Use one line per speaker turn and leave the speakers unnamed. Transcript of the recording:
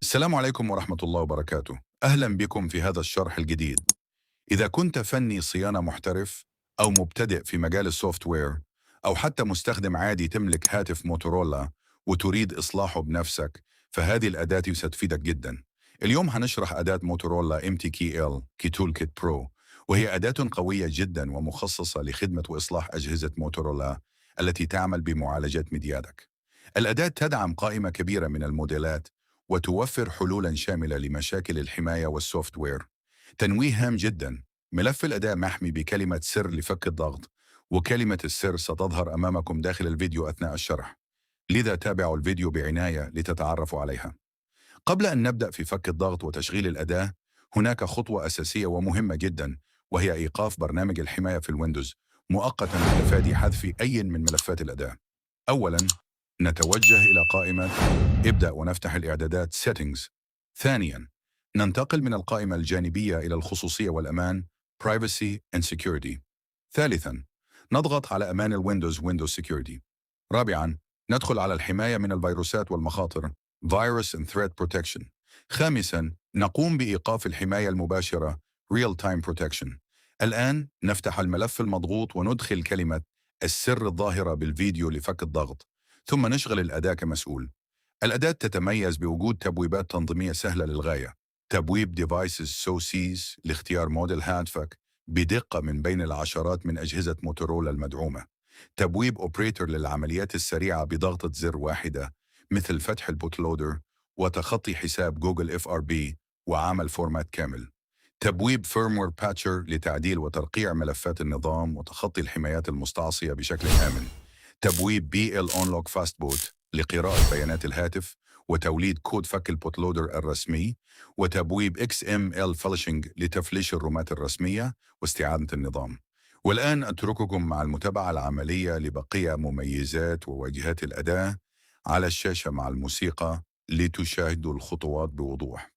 السلام عليكم ورحمة الله وبركاته. أهلا بكم في هذا الشرح الجديد. إذا كنت فني صيانة محترف أو مبتدئ في مجال السوفت وير أو حتى مستخدم عادي تملك هاتف موتورولا وتريد إصلاحه بنفسك، فهذه الأداة ستفيدك جدا. اليوم هنشرح أداة موتورولا MTK كي Toolkit برو، وهي أداة قوية جدا ومخصصة لخدمة وإصلاح أجهزة موتورولا التي تعمل بمعالجات ميدياتك. الأداة تدعم قائمة كبيرة من الموديلات وتوفر حلولا شاملة لمشاكل الحماية والسوفت وير. تنويه هام جدا: ملف الأداة محمي بكلمة سر لفك الضغط، وكلمة السر ستظهر أمامكم داخل الفيديو أثناء الشرح، لذا تابعوا الفيديو بعناية لتتعرفوا عليها. قبل أن نبدأ في فك الضغط وتشغيل الأداة، هناك خطوة أساسية ومهمة جدا، وهي إيقاف برنامج الحماية في الويندوز مؤقتا لتفادي حذف أي من ملفات الأداة. أولا، نتوجه إلى قائمة ابدأ ونفتح الإعدادات Settings. ثانيا، ننتقل من القائمة الجانبية إلى الخصوصية والأمان Privacy and Security. ثالثا، نضغط على أمان الويندوز Windows Security. رابعا، ندخل على الحماية من الفيروسات والمخاطر Virus and Threat Protection. خامسا، نقوم بإيقاف الحماية المباشرة Real Time Protection. الآن نفتح الملف المضغوط وندخل كلمة السر الظاهرة بالفيديو لفك الضغط، ثم نشغل الأداة كمسؤول. الأداة تتميز بوجود تبويبات تنظيمية سهلة للغاية. تبويب Devices SoCs لاختيار موديل هاتفك بدقة من بين العشرات من أجهزة موتورولا المدعومة. تبويب Operator للعمليات السريعة بضغطة زر واحدة، مثل فتح البوتلودر وتخطي حساب جوجل FRP وعمل فورمات كامل. تبويب Firmware Patcher لتعديل وترقيع ملفات النظام وتخطي الحمايات المستعصية بشكل آمن. تبويب Unlock Fastboot لقراءة بيانات الهاتف وتوليد كود فك البوتلودر الرسمي. وتبويب XML Flashing لتفليش الرومات الرسمية واستعادة النظام. والآن أترككم مع المتابعة العملية لبقية مميزات وواجهات الأداة على الشاشة مع الموسيقى لتشاهدوا الخطوات بوضوح.